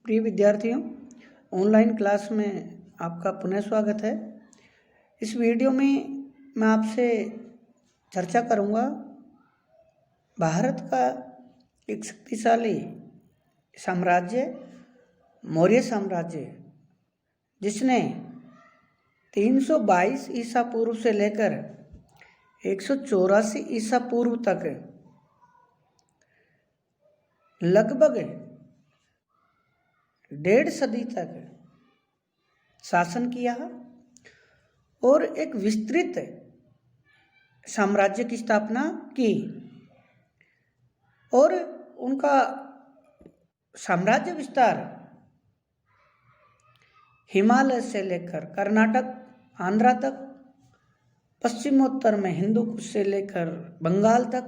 प्रिय विद्यार्थियों, online class में आपका पुनः स्वागत है। इस वीडियो में मैं आपसे चर्चा करूंगा भारत का एक शक्तिशाली साम्राज्य मौर्य साम्राज्य, जिसने 322 ईसा पूर्व से लेकर 184 ईसा पूर्व तक लगभग 1.5 सदी तक शासन किया और एक विस्तृत साम्राज्य की स्थापना की। और उनका साम्राज्य विस्तार हिमालय से लेकर कर्नाटक, आंध्रा तक, पश्चिमोत्तर में हिंदू कुश से लेकर बंगाल तक,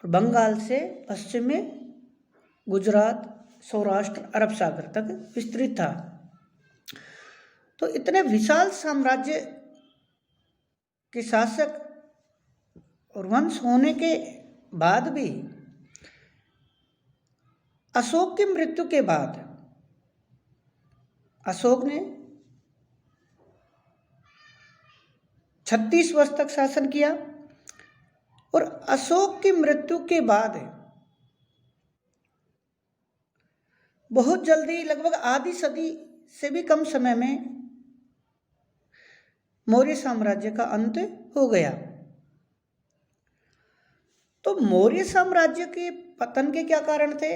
और बंगाल से पश्चिम में गुजरात, सौराष्ट्र, अरब सागर तक विस्तृत था। तो इतने विशाल साम्राज्य के शासक और वंश होने के बाद भी अशोक की मृत्यु के बाद अशोक ने 36 वर्ष तक शासन किया और अशोक की मृत्यु के बाद बहुत जल्दी, लगभग आधी सदी से भी कम समय में मौर्य साम्राज्य का अंत हो गया। तो मौर्य साम्राज्य के पतन के क्या कारण थे,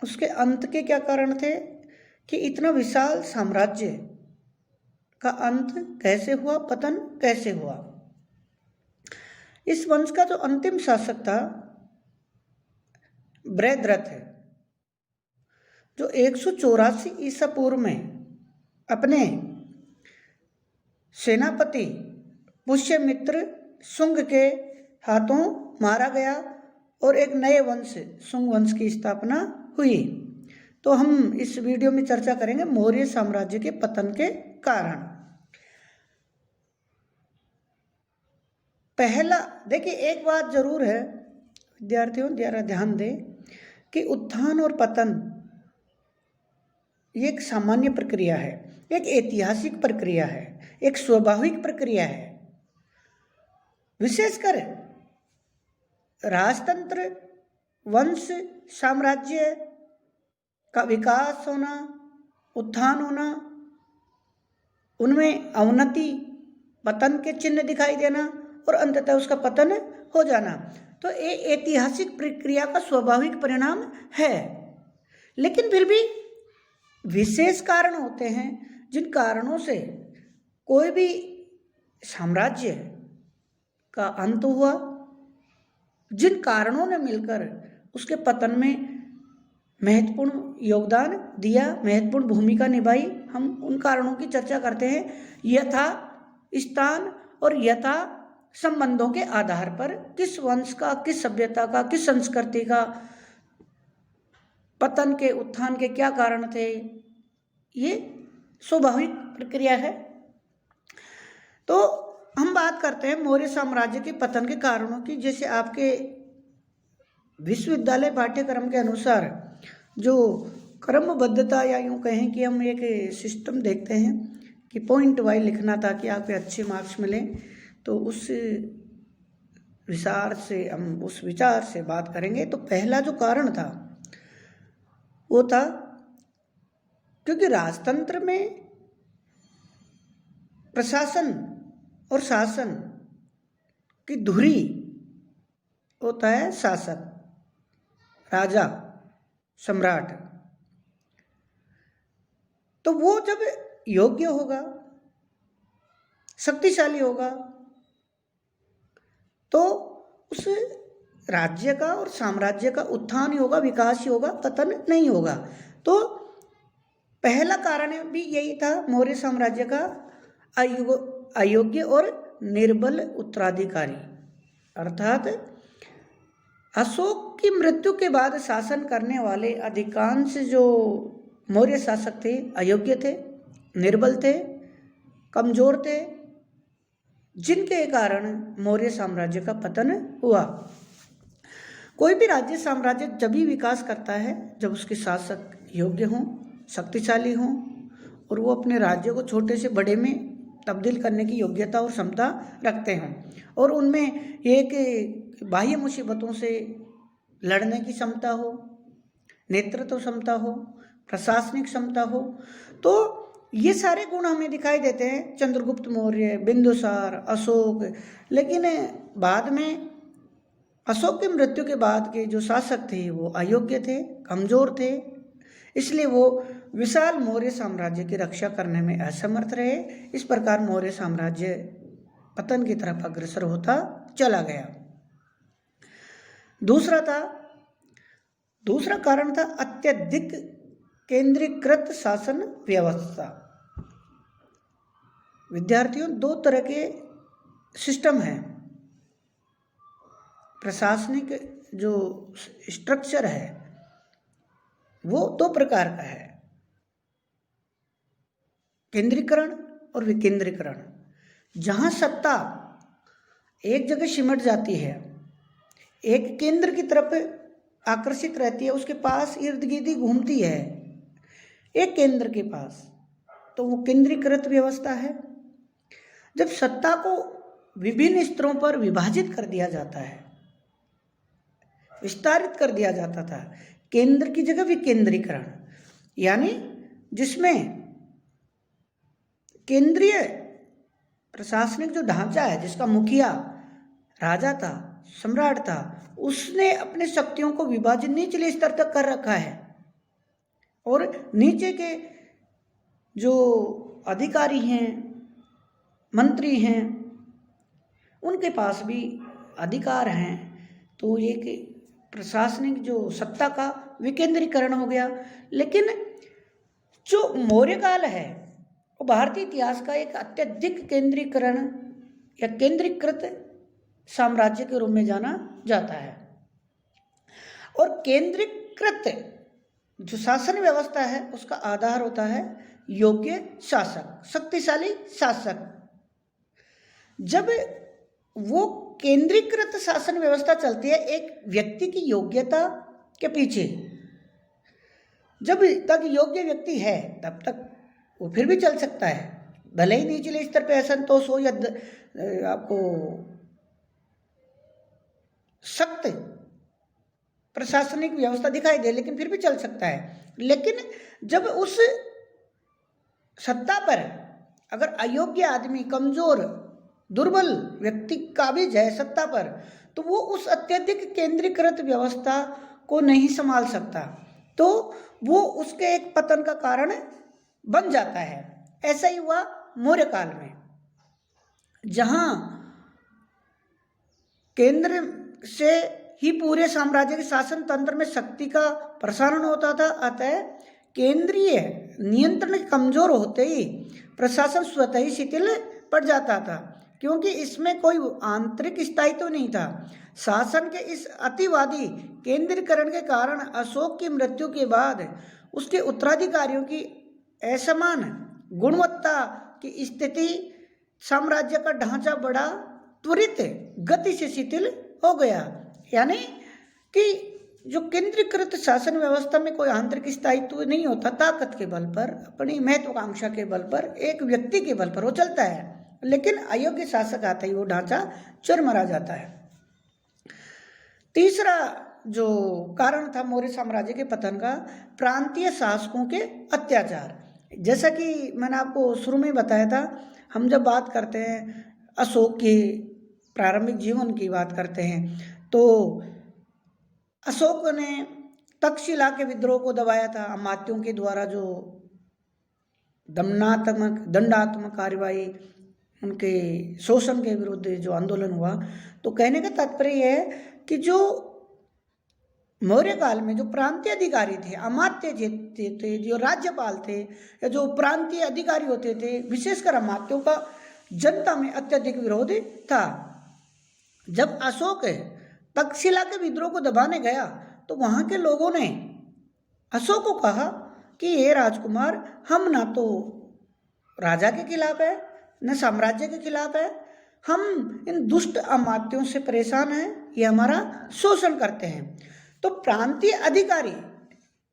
उसके अंत के क्या कारण थे कि इतना विशाल साम्राज्य का अंत कैसे हुआ, पतन कैसे हुआ। इस वंश का जो अंतिम शासक था बृहद्रथ है, जो 184 ईसा पूर्व में अपने सेनापति पुष्यमित्र शुंग के हाथों मारा गया और एक नए वंश शुंग वंश की स्थापना हुई। तो हम इस वीडियो में चर्चा करेंगे मौर्य साम्राज्य के पतन के कारण। पहला, देखिए एक बात जरूर है विद्यार्थियों, जरा ध्यान दें कि उत्थान और पतन ये एक सामान्य प्रक्रिया है, एक ऐतिहासिक प्रक्रिया है, एक स्वाभाविक प्रक्रिया है। विशेषकर राजतंत्र, वंश, साम्राज्य का विकास होना, उत्थान होना, उनमें अवनति, पतन के चिन्ह दिखाई देना और अंततः उसका पतन हो जाना, तो ये ऐतिहासिक प्रक्रिया का स्वाभाविक परिणाम है। लेकिन फिर भी विशेष कारण होते हैं जिन कारणों से कोई भी साम्राज्य का अंत हुआ, जिन कारणों ने मिलकर उसके पतन में महत्वपूर्ण योगदान दिया, महत्वपूर्ण भूमिका निभाई। हम उन कारणों की चर्चा करते हैं यथा स्थान और यथा संबंधों के आधार पर, किस वंश का, किस सभ्यता का, किस संस्कृति का पतन के, उत्थान के क्या कारण थे। ये स्वाभाविक प्रक्रिया है। तो हम बात करते हैं मौर्य साम्राज्य के पतन के कारणों की। जैसे आपके विश्वविद्यालय पाठ्यक्रम के अनुसार जो क्रमबद्धता, या यूं कहें कि हम एक सिस्टम देखते हैं कि पॉइंट वाइज लिखना ताकि आपके अच्छे मार्क्स मिलें, तो उस विचार से बात करेंगे। तो पहला जो कारण था वो था क्योंकि राजतंत्र में प्रशासन और शासन की धुरी होता है शासक, राजा, सम्राट। तो वो जब योग्य होगा, शक्तिशाली होगा, तो उस राज्य का और साम्राज्य का उत्थान ही होगा, विकास ही होगा, पतन नहीं होगा। तो पहला कारण भी यही था मौर्य साम्राज्य का अयोग्य और निर्बल उत्तराधिकारी, अर्थात अशोक की मृत्यु के बाद शासन करने वाले अधिकांश जो मौर्य शासक थे अयोग्य थे, निर्बल थे, कमजोर थे, जिनके कारण मौर्य साम्राज्य का पतन हुआ। कोई भी राज्य साम्राज्य जब भी विकास करता है जब उसके शासक योग्य हों, शक्तिशाली हों और वो अपने राज्य को छोटे से बड़े में तब्दील करने की योग्यता और क्षमता रखते हों और उनमें एक बाह्य मुसीबतों से लड़ने की क्षमता हो, नेतृत्व क्षमता हो, प्रशासनिक क्षमता हो। तो ये सारे गुण हमें दिखाई देते हैं चंद्रगुप्त मौर्य, बिंदुसार, अशोक। लेकिन बाद में अशोक की मृत्यु के बाद के जो शासक थे वो अयोग्य थे, कमजोर थे, इसलिए वो विशाल मौर्य साम्राज्य की रक्षा करने में असमर्थ रहे। इस प्रकार मौर्य साम्राज्य पतन की तरफ अग्रसर होता चला गया। दूसरा कारण था अत्यधिक केंद्रीकृत शासन व्यवस्था। विद्यार्थियों, दो तरह के सिस्टम हैं। प्रशासनिक जो स्ट्रक्चर है वो दो प्रकार का है, केंद्रीकरण और विकेंद्रीकरण। जहां सत्ता एक जगह सिमट जाती है, एक केंद्र की तरफ आकर्षित रहती है, उसके पास इर्द गिर्द घूमती है एक केंद्र के पास, तो वो केंद्रीकृत व्यवस्था है। जब सत्ता को विभिन्न स्तरों पर विभाजित कर दिया जाता है, विस्तारित कर दिया जाता था, केंद्र की जगह विकेंद्रीकरण, यानी जिसमें केंद्रीय प्रशासनिक जो ढांचा है, जिसका मुखिया राजा था, सम्राट था, उसने अपने शक्तियों को विभाजित निचले स्तर तक कर रखा है और नीचे के जो अधिकारी हैं, मंत्री हैं, उनके पास भी अधिकार हैं। तो ये प्रशासनिक जो सत्ता का विकेंद्रीकरण हो गया। लेकिन जो मौर्य काल है वो भारतीय इतिहास का एक अत्यधिक केंद्रीकरण या केंद्रीकृत साम्राज्य के रूप में जाना जाता है। और केंद्रीकृत जो शासन व्यवस्था है उसका आधार होता है योग्य शासक, शक्तिशाली शासक। जब वो केंद्रीकृत शासन व्यवस्था चलती है एक व्यक्ति की योग्यता के पीछे, जब तक योग्य व्यक्ति है तब तक वो फिर भी चल सकता है, भले ही निचले स्तर पे असंतोष हो या आपको सख्त प्रशासनिक व्यवस्था दिखाई दे, लेकिन फिर भी चल सकता है। लेकिन जब उस सत्ता पर अगर अयोग्य आदमी, कमजोर, दुर्बल व्यक्ति काबिज है सत्ता पर, तो वो उस अत्यधिक केंद्रीकृत व्यवस्था को नहीं संभाल सकता, तो वो उसके एक पतन का कारण बन जाता है। ऐसा ही हुआ मौर्य काल में, जहां केंद्र से ही पूरे साम्राज्य के शासन तंत्र में शक्ति का प्रसारण होता था। अतः केंद्रीय नियंत्रण कमजोर होते ही प्रशासन स्वतः ही शिथिल पड़ जाता था, क्योंकि इसमें कोई आंतरिक स्थायित्व नहीं था। शासन के इस अतिवादी केंद्रीकरण के कारण अशोक की मृत्यु के बाद उसके उत्तराधिकारियों की असमान गुणवत्ता की स्थिति, साम्राज्य का ढांचा बड़ा त्वरित गति से शिथिल हो गया। यानी कि जो केंद्रीकृत शासन व्यवस्था में कोई आंतरिक स्थायित्व नहीं होता, ताकत के बल पर, अपनी महत्वाकांक्षा के बल पर, एक व्यक्ति के बल पर वो चलता है। लेकिन अयोग्य शासक आते ही वो ढांचा चरमरा जाता है। तीसरा जो कारण था मौर्य साम्राज्य के पतन का, प्रांतीय शासकों के अत्याचार। जैसा कि मैंने आपको शुरू में बताया था, हम जब बात करते हैं अशोक के प्रारंभिक जीवन की बात करते हैं, तो अशोक ने तक्षशिला के विद्रोह को दबाया था। अमात्यों के द्वारा जो दंडात्मक कार्यवाही, उनके शोषण के विरुद्ध जो आंदोलन हुआ, तो कहने का तात्पर्य है कि जो मौर्य काल में जो प्रांतीय अधिकारी थे, अमात्य थे, जो राज्यपाल थे या जो प्रांतीय अधिकारी होते थे, विशेषकर अमात्यों का जनता में अत्यधिक विरोध था। जब अशोक तक्षशिला के विद्रोह को दबाने गया तो वहां के लोगों ने अशोक को कहा कि ये राजकुमार, हम ना तो राजा के खिलाफ है न साम्राज्य के खिलाफ है, हम इन दुष्ट अमात्यों से परेशान हैं, ये हमारा शोषण करते हैं। तो प्रांतीय अधिकारी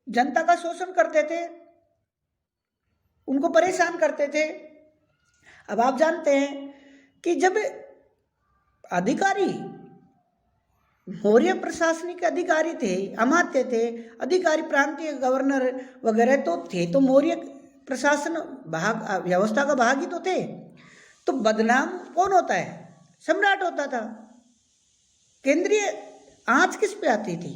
जनता का शोषण करते थे, उनको परेशान करते थे। अब आप जानते हैं कि जब अधिकारी मौर्य प्रशासनिक अधिकारी थे, अमात्य थे, अधिकारी प्रांतीय गवर्नर वगैरह तो थे, तो मौर्य प्रशासन भाग व्यवस्था का भाग ही तो थे। तो बदनाम कौन होता है? सम्राट होता था। केंद्रीय आंच किस पे आती थी?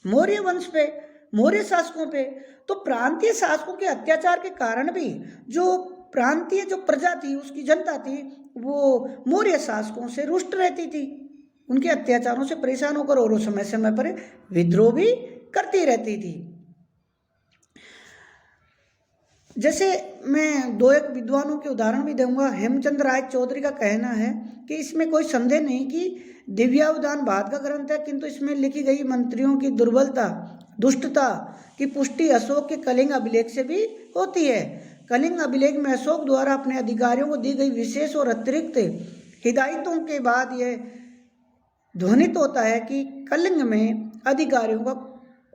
मौर्य वंश पे, मौर्य शासकों पे। तो प्रांतीय शासकों के अत्याचार के कारण भी जो प्रांतीय जो प्रजा थी, उसकी जनता थी, वो मौर्य शासकों से रुष्ट रहती थी, उनके अत्याचारों से परेशान होकर, और वो समय समय पर विद्रोह भी करती रहती थी। जैसे मैं दो एक विद्वानों के उदाहरण भी दूंगा। हेमचंद राय चौधरी का कहना है कि इसमें कोई संदेह नहीं कि दिव्यावदान बाद का ग्रंथ है, किंतु इसमें लिखी गई मंत्रियों की दुर्बलता, दुष्टता की पुष्टि अशोक के कलिंग अभिलेख से भी होती है। कलिंग अभिलेख में अशोक द्वारा अपने अधिकारियों को दी गई विशेष और अतिरिक्त हिदायतों के बाद यह ध्वनित होता है कि कलिंग में अधिकारियों का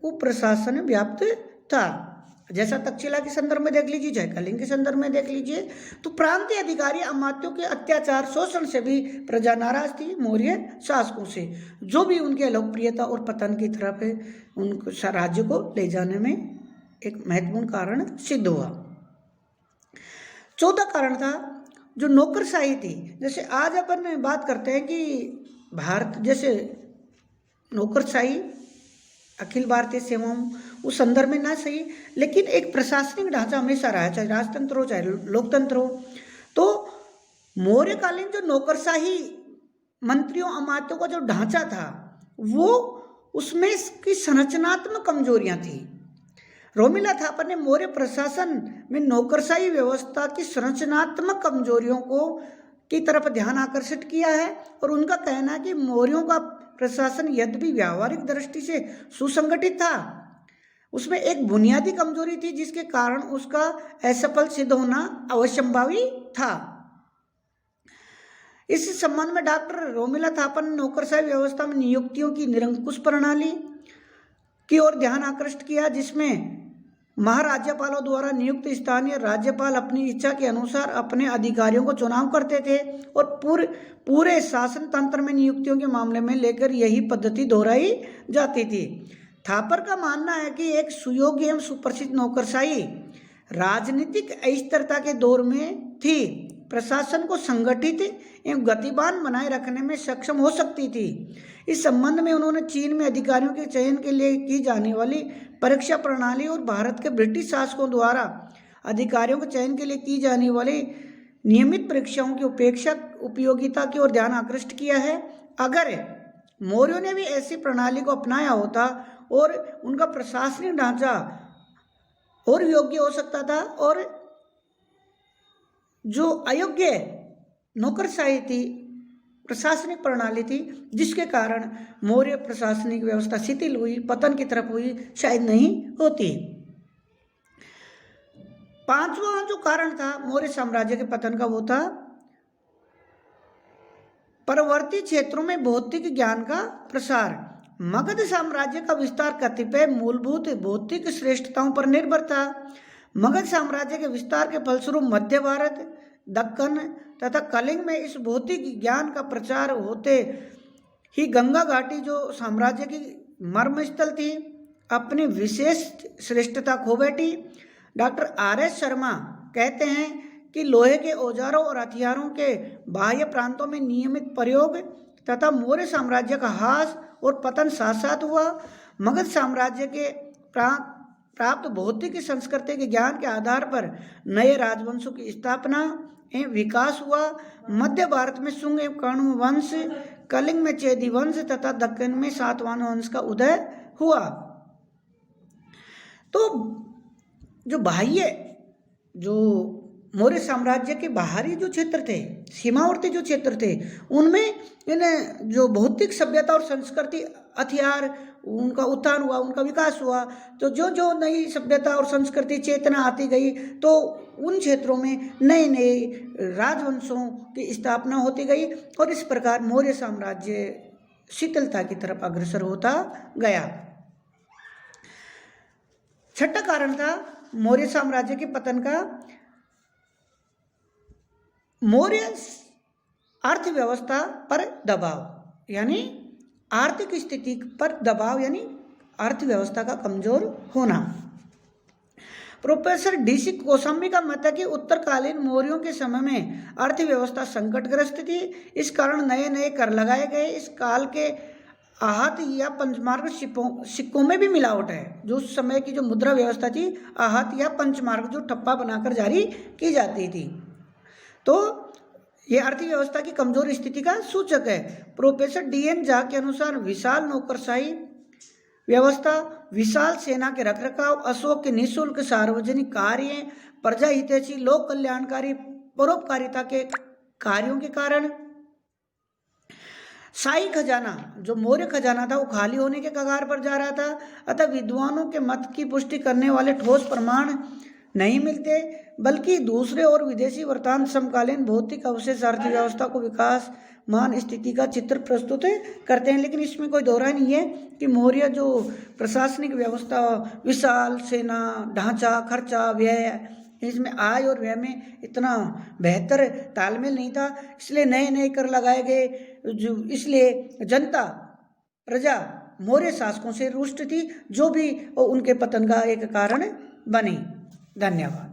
कुप्रशासन व्याप्त था। जैसा तक्षशिला के संदर्भ में देख लीजिए, चाहे कलिंग के संदर्भ में देख लीजिए, तो प्रांतीय अधिकारी अमात्यों के अत्याचार शोषण से भी प्रजा नाराज थी मौर्य शासकों से, जो भी उनके लोकप्रियता और पतन की तरफ उन राज्य को ले जाने में एक महत्वपूर्ण कारण सिद्ध हुआ। चौथा कारण था जो नौकरशाही थी। जैसे आज अपन बात करते हैं कि भारत जैसे नौकरशाही अखिल भारतीय सेवाओं उस संदर्भ में ना सही, लेकिन एक प्रशासनिक ढांचा हमेशा रहा है, चाहे राजतंत्र हो चाहे लोकतंत्र हो। तो मौर्यकालीन जो नौकरशाही मंत्रियों अमात्यों का जो ढांचा था, वो उसमें की संरचनात्मक कमजोरियां थी। रोमिला थापर ने मौर्य प्रशासन में नौकरशाही व्यवस्था की संरचनात्मक कमजोरियों को की तरफ ध्यान आकर्षित किया है, और उनका कहना है कि मौर्यों का प्रशासन यद्यपि व्यावहारिक दृष्टि से सुसंगठित था, उसमें एक बुनियादी कमजोरी थी जिसके कारण उसका असफल सिद्ध होना अवश्यंभावी था। इस संबंध में डॉक्टर रोमिला थापर ने नौकरशाही व्यवस्था में नियुक्तियों की निरंकुश प्रणाली की ओर ध्यान आकर्षित किया, जिसमें महाराज्यपालों द्वारा नियुक्त स्थानीय राज्यपाल अपनी इच्छा के अनुसार अपने अधिकारियों को चुनाव करते थे, और पूरे शासन तंत्र में नियुक्तियों के मामले में लेकर यही पद्धति दोहराई जाती थी। थापर का मानना है कि एक सुयोग्य एवं सुप्रसिद्ध नौकरशाही राजनीतिक अस्थिरता के दौर में थी, प्रशासन को संगठित एवं गतिमान बनाए रखने में सक्षम हो सकती थी। इस संबंध में उन्होंने चीन में अधिकारियों के चयन के लिए की जाने वाली परीक्षा प्रणाली और भारत के ब्रिटिश शासकों द्वारा अधिकारियों के चयन के लिए की जाने वाली नियमित परीक्षाओं की उपयोगिता की ओर ध्यान आकर्षित किया है। अगर मौर्यों ने भी ऐसी प्रणाली को अपनाया होता और उनका प्रशासनिक ढांचा और योग्य हो सकता था, और जो अयोग्य नौकरशाही थी, प्रशासनिक प्रणाली थी, जिसके कारण मौर्य प्रशासनिक व्यवस्था शिथिल हुई, पतन की तरफ हुई, शायद नहीं होती। पांचवा जो कारण था मौर्य साम्राज्य के पतन का, वो था परवर्ती क्षेत्रों में भौतिक ज्ञान का प्रसार। मगध साम्राज्य का विस्तार कतिपय मूलभूत भौतिक श्रेष्ठताओं पर निर्भर था। मगध साम्राज्य के विस्तार के फलस्वरूप मध्य भारत, दक्कन तथा कलिंग में इस भौतिक ज्ञान का प्रचार होते ही गंगा घाटी जो साम्राज्य की मर्मस्थल थी, अपनी विशेष श्रेष्ठता खो बैठी। Doctor R S. शर्मा कहते हैं कि लोहे के औजारों और हथियारों के बाह्य प्रांतों में नियमित प्रयोग तथा मौर्य साम्राज्य का ह्रास और पतन साथ साथ हुआ। मगध साम्राज्य के प्राप्त भौतिक संस्कृति के ज्ञान के आधार पर नए राजवंशों की स्थापना एवं विकास हुआ। मध्य भारत में शुंग एवं कर्ण वंश, कलिंग में चेदी वंश तथा दक्कन में सातवाहन वंश का उदय हुआ। तो जो बाह्य जो मौर्य साम्राज्य के बाहरी जो क्षेत्र थे, सीमावर्ती जो क्षेत्र थे, उनमें इन जो भौतिक सभ्यता और संस्कृति, हथियार, उनका उत्थान हुआ, उनका विकास हुआ। तो जो जो नई सभ्यता और संस्कृति चेतना आती गई, तो उन क्षेत्रों में नए नए राजवंशों की स्थापना होती गई, और इस प्रकार मौर्य साम्राज्य शिथिलता की तरफ अग्रसर होता गया। छठा कारण था मौर्य साम्राज्य के पतन का मौर्य अर्थव्यवस्था पर दबाव, यानी आर्थिक स्थिति पर दबाव, यानी अर्थव्यवस्था का कमजोर होना। प्रोफेसर डीसी कोसंबी का मत है कि उत्तरकालीन मौर्यों के समय में अर्थव्यवस्था संकटग्रस्त थी, इस कारण नए नए कर लगाए गए। इस काल के आहत या पंचमार्ग सिक्कों में भी मिलावट है। जो उस समय की जो मुद्रा व्यवस्था थी, आहत या पंचमार्ग जो ठप्पा बनाकर जारी की जाती थी, तो ये अर्थव्यवस्था की कमजोर स्थिति का सूचक है। प्रोफेसर डीएन झा के अनुसार विशाल नौकरशाही व्यवस्था, विशाल सेना के रखरखाव, अशोक के निःशुल्क सार्वजनिक कार्य, प्रजा हितैषी लोक कल्याणकारी परोपकारिता के कार्यों के कारण शाही खजाना, जो मौर्य खजाना था, वो खाली होने के कगार पर जा रहा था। अतः विद्वानों के मत की पुष्टि करने वाले ठोस प्रमाण नहीं मिलते, बल्कि दूसरे और विदेशी वृत्तांत समकालीन भौतिक अवशेष अर्थव्यवस्था को विकास मान स्थिति का चित्र प्रस्तुत करते हैं। लेकिन इसमें कोई दोहरा नहीं है कि मौर्य जो प्रशासनिक व्यवस्था, विशाल सेना, ढांचा, खर्चा, व्यय, इसमें आय और व्यय में इतना बेहतर तालमेल नहीं था, इसलिए नए नए कर लगाए गए। इसलिए जनता, प्रजा मौर्य शासकों से रुष्ट थी, जो भी उनके पतन का एक कारण बनी। धन्यवाद।